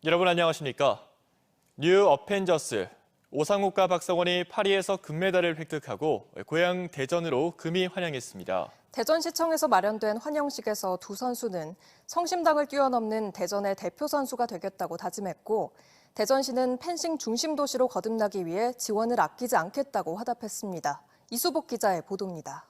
여러분 안녕하십니까? 뉴 어펜져스 오상욱과 박성원이 파리에서 금메달을 획득하고 고향 대전으로 금이 환영했습니다. 대전시청에서 마련된 환영식에서 두 선수는 성심당을 뛰어넘는 대전의 대표 선수가 되겠다고 다짐했고, 대전시는 펜싱 중심 도시로 거듭나기 위해 지원을 아끼지 않겠다고 화답했습니다. 이수복 기자의 보도입니다.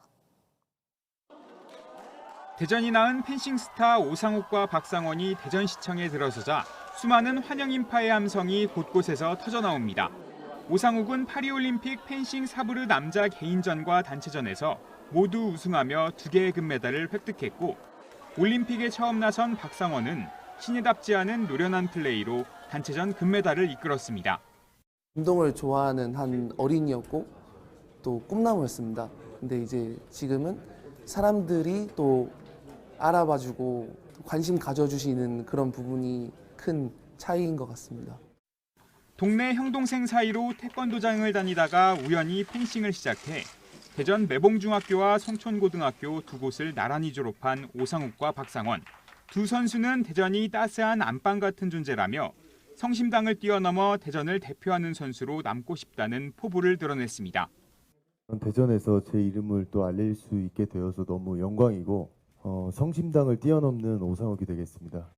대전이 낳은 펜싱 스타 오상욱과 박상원이 대전시청에 들어서자 수많은 환영 인파의 함성이 곳곳에서 터져나옵니다. 오상욱은 파리올림픽 펜싱 사브르 남자 개인전과 단체전에서 모두 우승하며 2개의 금메달을 획득했고, 올림픽에 처음 나선 박상원은 신예답지 않은 노련한 플레이로 단체전 금메달을 이끌었습니다. 운동을 좋아하는 한 어린이였고 또 꿈나무였습니다. 근데 이제 지금은 사람들이 또 알아봐주고 관심 가져주시는 그런 부분이 큰 차이인 것 같습니다. 동네 형동생 사이로 태권도장을 다니다가 우연히 펜싱을 시작해 대전 매봉중학교와 성촌고등학교 두 곳을 나란히 졸업한 오상욱과 박상원. 두 선수는 대전이 따스한 안방 같은 존재라며 성심당을 뛰어넘어 대전을 대표하는 선수로 남고 싶다는 포부를 드러냈습니다. 대전에서 제 이름을 또 알릴 수 있게 되어서 너무 영광이고 성심당을 뛰어넘는 오상욱이 되겠습니다.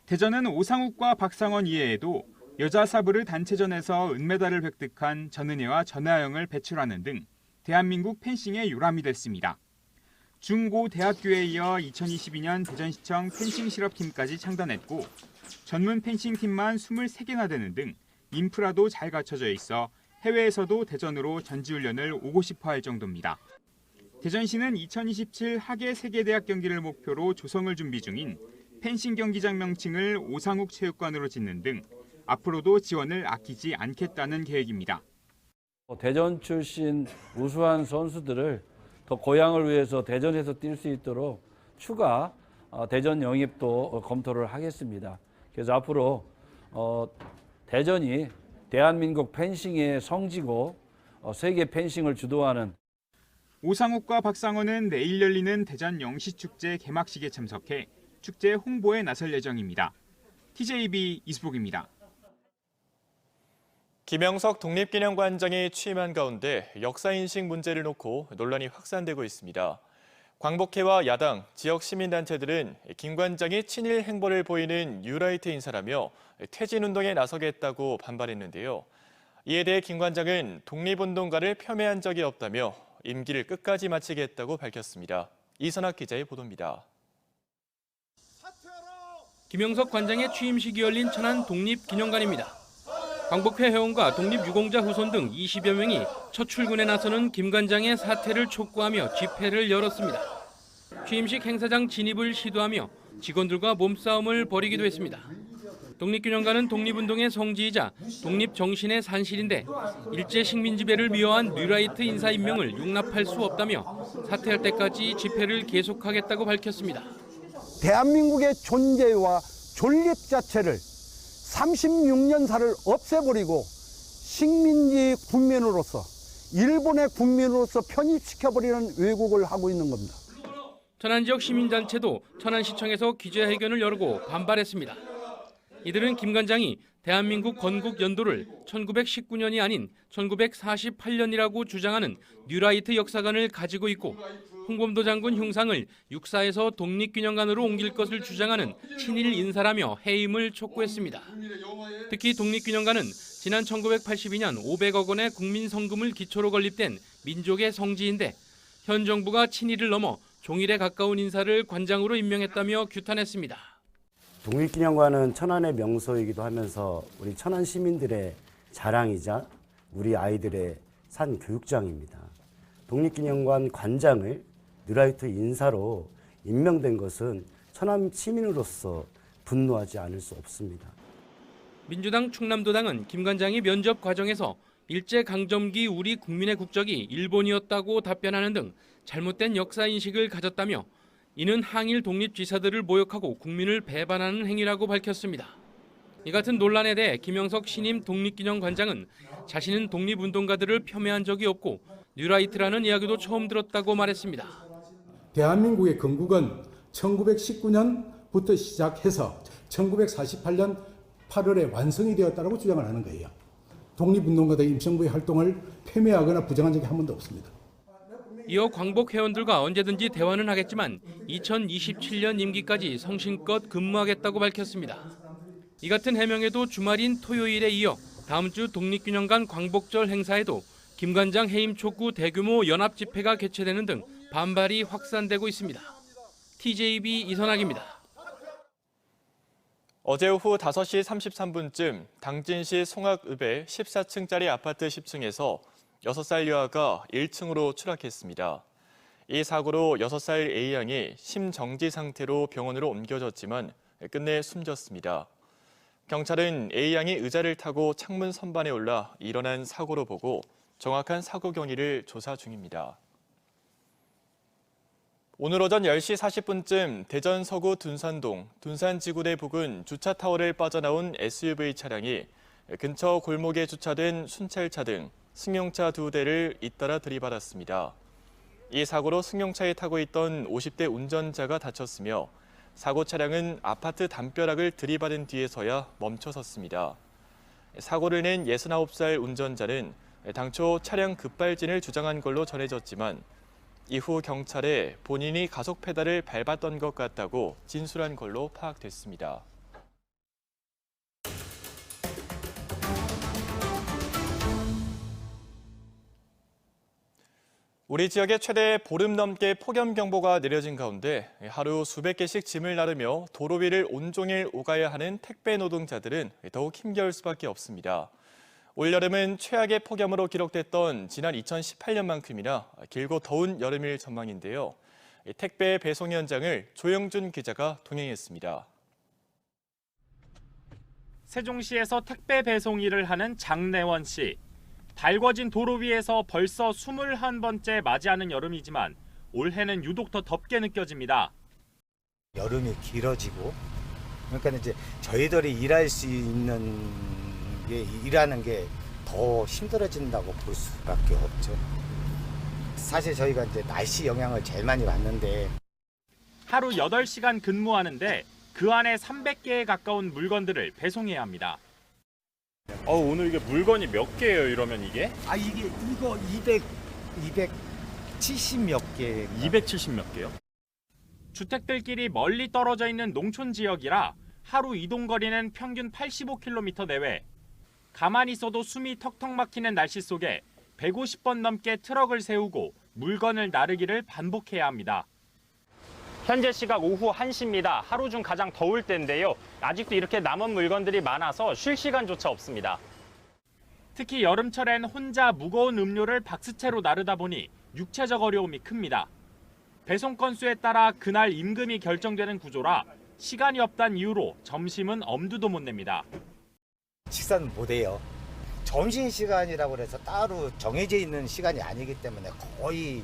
대전은 오상욱과 박상원 이외에도 여자 사브르 단체전에서 은메달을 획득한 전은혜와 전하영을 배출하는 등 대한민국 펜싱의 요람이 됐습니다. 중고 대학교에 이어 2022년 대전시청 펜싱 실업팀까지 창단했고, 전문 펜싱 팀만 23개나 되는 등 인프라도 잘 갖춰져 있어 해외에서도 대전으로 전지훈련을 오고 싶어 할 정도입니다. 대전시는 2027 하계 세계대학 경기를 목표로 조성을 준비 중인 펜싱 경기장 명칭을 오상욱 체육관으로 짓는 등 앞으로도 지원을 아끼지 않겠다는 계획입니다. 대전 출신 우수한 선수들을 더 고향을 위해서 대전에서 뛸 수 있도록 추가 대전 영입도 검토를 하겠습니다. 그래서 앞으로 대전이 대한민국 펜싱의 성지고 세계 펜싱을 주도하는 오상욱과 박상원은 내일 열리는 대전 영시축제 개막식에 참석해 축제 홍보에 나설 예정입니다. TJB 이수복입니다. 김영석 독립기념관장이 취임한 가운데 역사인식 문제를 놓고 논란이 확산되고 있습니다. 광복회와 야당, 지역 시민단체들은 김 관장이 친일 행보를 보이는 뉴라이트 인사라며 퇴진운동에 나서겠다고 반발했는데요. 이에 대해 김 관장은 독립운동가를 폄훼한 적이 없다며 임기를 끝까지 마치겠다고 밝혔습니다. 이선학 기자의 보도입니다. 김영석 관장의 취임식이 열린 천안 독립기념관입니다. 광복회 회원과 독립유공자 후손 등 20여 명이 첫 출근에 나서는 김 관장의 사퇴를 촉구하며 집회를 열었습니다. 취임식 행사장 진입을 시도하며 직원들과 몸싸움을 벌이기도 했습니다. 독립기념관은 독립운동의 성지이자 독립정신의 산실인데 일제 식민 지배를 미화한 뉴라이트 인사 임명을 용납할 수 없다며 사퇴할 때까지 집회를 계속하겠다고 밝혔습니다. 대한민국의 존재와 존립 자체를 36년사를 없애버리고 식민지 국민으로서 일본의 국민으로서 편입시켜버리는 왜곡을 하고 있는 겁니다. 천안 지역 시민단체도 천안시청에서 기자회견을 열고 반발했습니다. 이들은 김 관장이 대한민국 건국 연도를 1919년이 아닌 1948년이라고 주장하는 뉴라이트 역사관을 가지고 있고, 홍범도 장군 흉상을 육사에서 독립기념관으로 옮길 것을 주장하는 친일 인사라며 해임을 촉구했습니다. 특히 독립기념관은 지난 1982년 500억 원의 국민성금을 기초로 건립된 민족의 성지인데 현 정부가 친일을 넘어 종일에 가까운 인사를 관장으로 임명했다며 규탄했습니다. 독립기념관은 천안의 명소이기도 하면서 우리 천안 시민들의 자랑이자 우리 아이들의 산 교육장입니다. 독립기념관 관장을 뉴라이트 인사로 임명된 것은 천안 시민으로서 분노하지 않을 수 없습니다. 민주당 충남도당은 김 관장이 면접 과정에서 일제강점기 우리 국민의 국적이 일본이었다고 답변하는 등 잘못된 역사인식을 가졌다며 이는 항일 독립지사들을 모욕하고 국민을 배반하는 행위라고 밝혔습니다. 이 같은 논란에 대해 김영석 신임 독립기념관장은 자신은 독립운동가들을 폄훼한 적이 없고 뉴라이트라는 이야기도 처음 들었다고 말했습니다. 대한민국의 건국은 1919년부터 시작해서 1948년 8월에 완성이 되었다고 주장을 하는 거예요. 독립운동가들의 임시정부의 활동을 폄훼하거나 부정한 적이 한 번도 없습니다. 이어 광복 회원들과 언제든지 대화는 하겠지만 2027년 임기까지 성심껏 근무하겠다고 밝혔습니다. 이 같은 해명에도 주말인 토요일에 이어 다음 주 독립기념관 광복절 행사에도 김관장 해임 촉구 대규모 연합 집회가 개최되는 등 반발이 확산되고 있습니다. TJB 이선학입니다. 어제 오후 5시 33분쯤 당진시 송악읍의 14층짜리 아파트 10층에서 6살 여아가 1층으로 추락했습니다. 이 사고로 6살 A양이 심정지 상태로 병원으로 옮겨졌지만 끝내 숨졌습니다. 경찰은 A양이 의자를 타고 창문 선반에 올라 일어난 사고로 보고 정확한 사고 경위를 조사 중입니다. 오늘 오전 10시 40분쯤 대전 서구 둔산동 둔산지구대 부근 주차타워를 빠져나온 SUV 차량이 근처 골목에 주차된 순찰차 등 승용차 2대를 잇따라 들이받았습니다. 이 사고로 승용차에 타고 있던 50대 운전자가 다쳤으며 사고 차량은 아파트 담벼락을 들이받은 뒤에서야 멈춰섰습니다. 사고를 낸 69살 운전자는 당초 차량 급발진을 주장한 걸로 전해졌지만 이후 경찰에 본인이 가속 페달을 밟았던 것 같다고 진술한 걸로 파악됐습니다. 우리 지역에 최대 보름 넘게 폭염경보가 내려진 가운데 하루 수백 개씩 짐을 나르며 도로 위를 온종일 오가야 하는 택배 노동자들은 더욱 힘겨울 수밖에 없습니다. 올여름은 최악의 폭염으로 기록됐던 지난 2018년만큼이나 길고 더운 여름일 전망인데요. 택배 배송 현장을 조영준 기자가 동행했습니다. 세종시에서 택배 배송 일을 하는 장내원 씨. 달궈진 도로 위에서 벌써 21번째 맞이하는 여름이지만 올해는 유독 더 덥게 느껴집니다. 여름이 길어지고 그러니까 이제 저희들이 일할 수 있는 게 일하는 게 더 힘들어진다고 볼 수밖에 없죠. 사실 저희가 이제 날씨 영향을 제일 많이 받는데 하루 8시간 근무하는데 그 안에 300개에 가까운 물건들을 배송해야 합니다. 오늘 이게 물건이 몇 개예요, 이러면 이게? 이거 270 몇 개. 270 몇 개요? 주택들끼리 멀리 떨어져 있는 농촌 지역이라 하루 이동 거리는 평균 85km 내외. 가만히 있어도 숨이 턱턱 막히는 날씨 속에 150번 넘게 트럭을 세우고 물건을 나르기를 반복해야 합니다. 현재 시각 오후 1시입니다. 하루 중 가장 더울 때인데요. 아직도 이렇게 남은 물건들이 많아서 쉴 시간조차 없습니다. 특히 여름철엔 혼자 무거운 음료를 박스채로 나르다 보니 육체적 어려움이 큽니다. 배송 건수에 따라 그날 임금이 결정되는 구조라 시간이 없다는 이유로 점심은 엄두도 못 냅니다. 식사는 못 해요. 점심시간이라고 해서 따로 정해져 있는 시간이 아니기 때문에 거의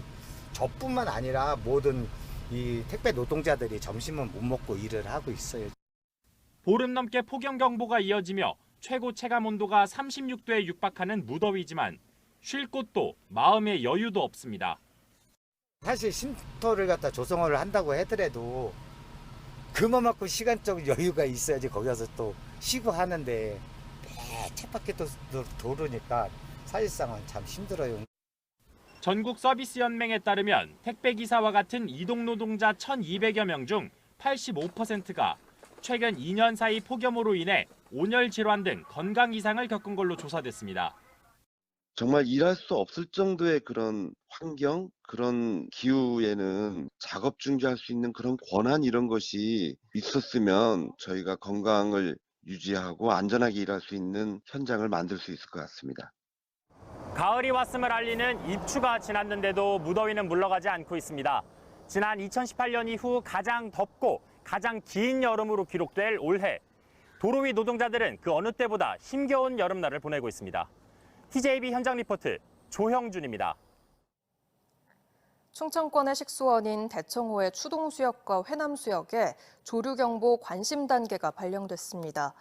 저뿐만 아니라 모든 이 택배 노동자들이 점심은 못 먹고 일을 하고 있어요. 보름 넘게 폭염경보가 이어지며 최고 체감 온도가 36도에 육박하는 무더위지만 쉴 곳도 마음의 여유도 없습니다. 사실 쉼터를 갖다 조성을 한다고 하더라도 그만큼 시간적 여유가 있어야지 거기 가서 또 쉬고 하는데 쳇바퀴 또 도르니까 사실상은 참 힘들어요. 전국 서비스 연맹에 따르면 택배기사와 같은 이동노동자 1,200여 명 중 85%가 최근 2년 사이 폭염으로 인해 온열 질환 등 건강 이상을 겪은 걸로 조사됐습니다. 정말 일할 수 없을 정도의 그런 환경, 그런 기후에는 작업 중지할 수 있는 그런 권한 이런 것이 있었으면 저희가 건강을 유지하고 안전하게 일할 수 있는 현장을 만들 수 있을 것 같습니다. 가을이 왔음을 알리는 입추가 지났는데도 무더위는 물러가지 않고 있습니다. 지난 2018년 이후 가장 덥고 가장 긴 여름으로 기록될 올해. 도로 위 노동자들은 그 어느 때보다 힘겨운 여름날을 보내고 있습니다. TJB 현장 리포트 조형준입니다. 충청권의 식수원인 대청호의 추동수역과 회남수역에 조류경보 관심 단계가 발령됐습니다.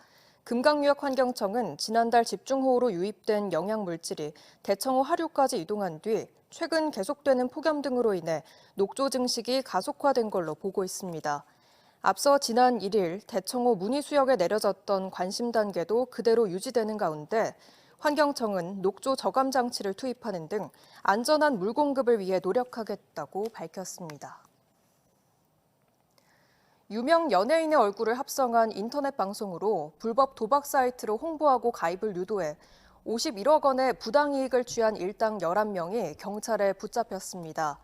금강유역환경청은 지난달 집중호우로 유입된 영양물질이 대청호 하류까지 이동한 뒤 최근 계속되는 폭염 등으로 인해 녹조 증식이 가속화된 걸로 보고 있습니다. 앞서 지난 1일 대청호 문의수역에 내려졌던 관심 단계도 그대로 유지되는 가운데 환경청은 녹조 저감 장치를 투입하는 등 안전한 물 공급을 위해 노력하겠다고 밝혔습니다. 유명 연예인의 얼굴을 합성한 인터넷 방송으로 불법 도박 사이트로 홍보하고 가입을 유도해 51억 원의 부당이익을 취한 일당 11명이 경찰에 붙잡혔습니다.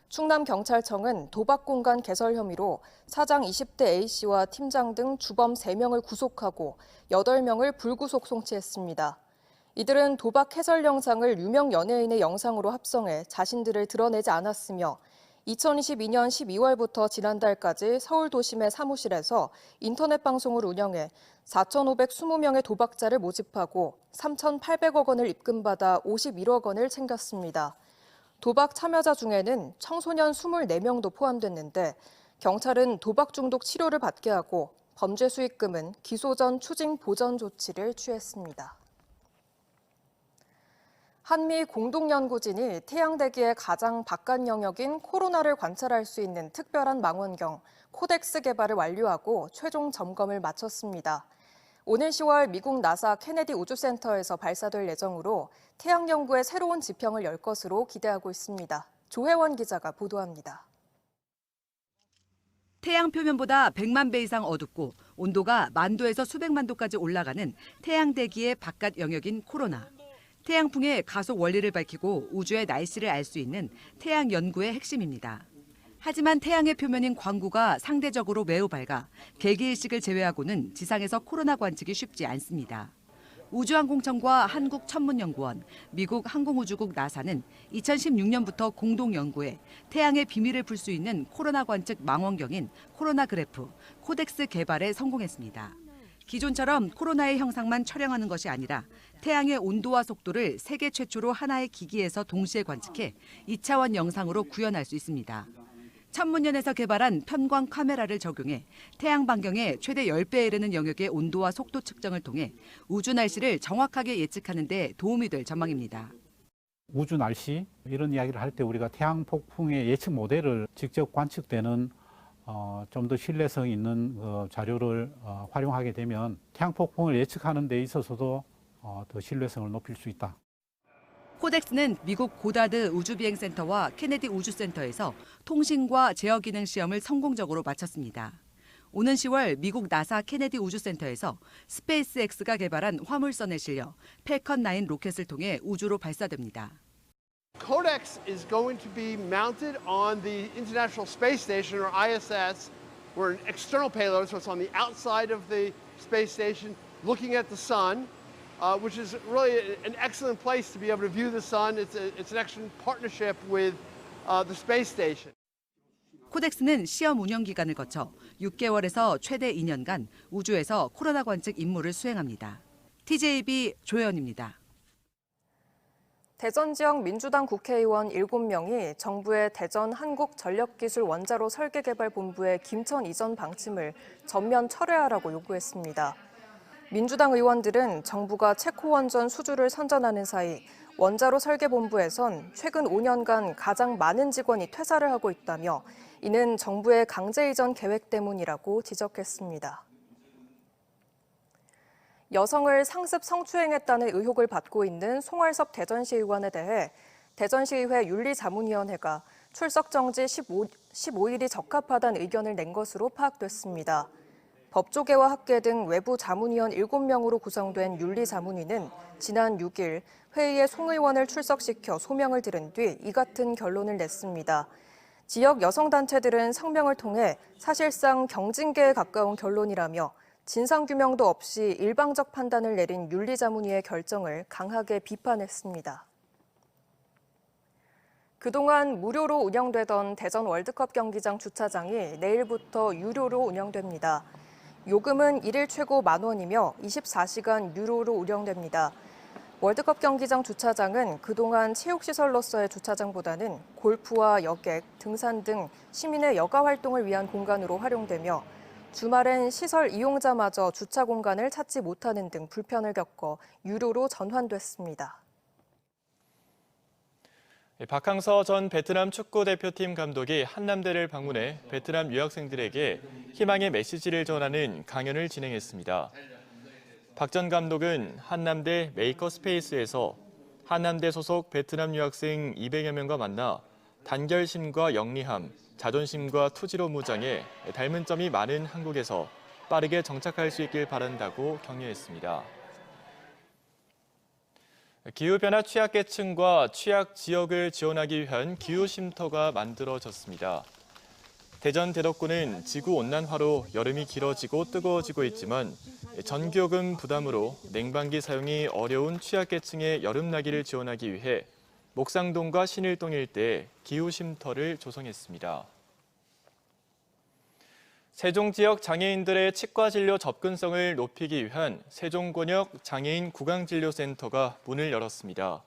충남경찰청은 도박공간 개설 혐의로 사장 20대 A씨와 팀장 등 주범 3명을 구속하고 8명을 불구속 송치했습니다. 이들은 도박 해설 영상을 유명 연예인의 영상으로 합성해 자신들을 드러내지 않았으며 2022년 12월부터 지난달까지 서울 도심의 사무실에서 인터넷 방송을 운영해 4,520명의 도박자를 모집하고 3,800억 원을 입금받아 51억 원을 챙겼습니다. 도박 참여자 중에는 청소년 24명도 포함됐는데 경찰은 도박 중독 치료를 받게 하고 범죄 수익금은 기소 전 추징 보전 조치를 취했습니다. 한미 공동연구진이 태양대기의 가장 바깥 영역인 코로나를 관찰할 수 있는 특별한 망원경 코덱스 개발을 완료하고 최종 점검을 마쳤습니다. 오는 10월 미국 나사 케네디 우주센터에서 발사될 예정으로 태양 연구의 새로운 지평을 열 것으로 기대하고 있습니다. 조혜원 기자가 보도합니다. 태양 표면보다 100만 배 이상 어둡고 온도가 10,000도에서 수백만 도까지 올라가는 태양 대기의 바깥 영역인 코로나. 태양풍의 가속 원리를 밝히고 우주의 날씨를 알 수 있는 태양 연구의 핵심입니다. 하지만 태양의 표면인 광구가 상대적으로 매우 밝아 개기일식을 제외하고는 지상에서 코로나 관측이 쉽지 않습니다. 우주항공청과 한국천문연구원, 미국 항공우주국 나사는 2016년부터 공동 연구해 태양의 비밀을 풀 수 있는 코로나 관측 망원경인 코로나 그래프, 코덱스 개발에 성공했습니다. 기존처럼 코로나의 형상만 촬영하는 것이 아니라 태양의 온도와 속도를 세계 최초로 하나의 기기에서 동시에 관측해 2차원 영상으로 구현할 수 있습니다. 천문연에서 개발한 편광 카메라를 적용해 태양 반경의 최대 10배에 이르는 영역의 온도와 속도 측정을 통해 우주 날씨를 정확하게 예측하는 데 도움이 될 전망입니다. 우주 날씨 이런 이야기를 할 때 우리가 태양 폭풍의 예측 모델을 직접 관측되는 좀 더 신뢰성 있는 자료를 활용하게 되면 태양 폭풍을 예측하는 데 있어서도 더 신뢰성을 높일 수 있다. 코덱스는 미국 고다드 우주비행센터와 케네디 우주센터에서 통신과 제어 기능 시험을 성공적으로 마쳤습니다. 오는 10월 미국 나사 케네디 우주센터에서 스페이스X가 개발한 화물선에 실려 펠컨 9 로켓을 통해 우주로 발사됩니다. Codex is going to be mounted on the International Space Station, or ISS. We're an external payload, so it's on the outside of the space station, looking at the sun, which is really an excellent place to be able to view the sun. It's an excellent partnership with the space station. 코덱스는 시험 운영 기간을 거쳐 6개월에서 최대 2년간 우주에서 코로나 관측 임무를 수행합니다. TJB 조혜연입니다. 대전 지역 민주당 국회의원 7명이 정부의 대전 한국전력기술원자로 설계개발본부의 김천 이전 방침을 전면 철회하라고 요구했습니다. 민주당 의원들은 정부가 체코원전 수주를 선전하는 사이 원자로 설계본부에선 최근 5년간 가장 많은 직원이 퇴사를 하고 있다며 이는 정부의 강제 이전 계획 때문이라고 지적했습니다. 여성을 상습 성추행했다는 의혹을 받고 있는 송월섭 대전시 의원에 대해 대전시의회 윤리자문위원회가 출석 정지 15일이 적합하다는 의견을 낸 것으로 파악됐습니다. 법조계와 학계 등 외부 자문위원 7명으로 구성된 윤리자문위는 지난 6일 회의에 송 의원을 출석시켜 소명을 들은 뒤 이 같은 결론을 냈습니다. 지역 여성단체들은 성명을 통해 사실상 경징계에 가까운 결론이라며 진상규명도 없이 일방적 판단을 내린 윤리자문위의 결정을 강하게 비판했습니다. 그동안 무료로 운영되던 대전 월드컵 경기장 주차장이 내일부터 유료로 운영됩니다. 요금은 1일 최고 10,000원이며 24시간 유료로 운영됩니다. 월드컵 경기장 주차장은 그동안 체육시설로서의 주차장보다는 골프와 여객, 등산 등 시민의 여가 활동을 위한 공간으로 활용되며 주말엔 시설 이용자마저 주차 공간을 찾지 못하는 등 불편을 겪어 유료로 전환됐습니다. 박항서 전 베트남 축구대표팀 감독이 한남대를 방문해 베트남 유학생들에게 희망의 메시지를 전하는 강연을 진행했습니다. 박 전 감독은 한남대 메이커 스페이스에서 한남대 소속 베트남 유학생 200여 명과 만나 단결심과 영리함, 자존심과 투지로 무장해 닮은 점이 많은 한국에서 빠르게 정착할 수 있길 바란다고 격려했습니다. 기후변화 취약계층과 취약 지역을 지원하기 위한 기후쉼터가 만들어졌습니다. 대전 대덕구는 지구온난화로 여름이 길어지고 뜨거워지고 있지만 전기요금 부담으로 냉방기 사용이 어려운 취약계층의 여름나기를 지원하기 위해 목상동과 신일동 일대에 기후쉼터를 조성했습니다. 세종 지역 장애인들의 치과 진료 접근성을 높이기 위한 세종권역 장애인 구강진료센터가 문을 열었습니다.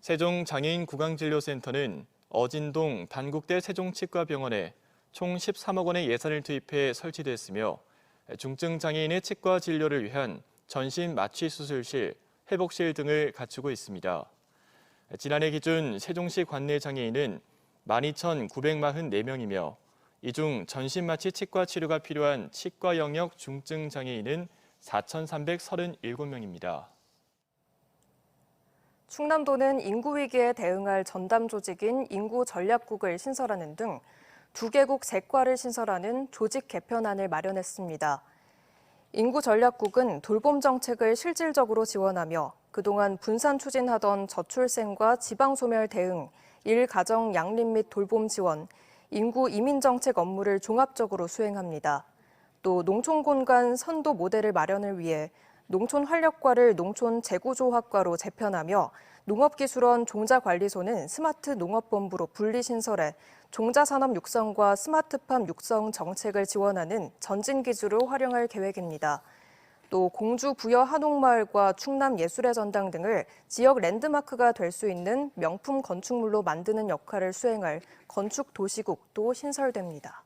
세종 장애인 구강진료센터는 어진동 단국대 세종치과병원에 총 13억 원의 예산을 투입해 설치됐으며 중증 장애인의 치과 진료를 위한 전신 마취 수술실, 회복실 등을 갖추고 있습니다. 지난해 기준 세종시 관내 장애인은 12,944명이며 이 중 전신마취 치과 치료가 필요한 치과 영역 중증 장애인은 4,337명입니다. 충남도는 인구 위기에 대응할 전담 조직인 인구전략국을 신설하는 등 2개국 제 과를 신설하는 조직 개편안을 마련했습니다. 인구전략국은 돌봄 정책을 실질적으로 지원하며 그동안 분산 추진하던 저출생과 지방소멸 대응, 일가정 양립 및 돌봄 지원, 인구 이민 정책 업무를 종합적으로 수행합니다. 또 농촌공간 선도 모델을 마련을 위해 농촌활력과를 농촌재구조학과로 재편하며 농업기술원 종자관리소는 스마트농업본부로 분리 신설해 종자산업 육성과 스마트팜 육성 정책을 지원하는 전진기주로 활용할 계획입니다. 또 공주 부여 한옥마을과 충남 예술의 전당 등을 지역 랜드마크가 될 수 있는 명품 건축물로 만드는 역할을 수행할 건축도시국도 신설됩니다.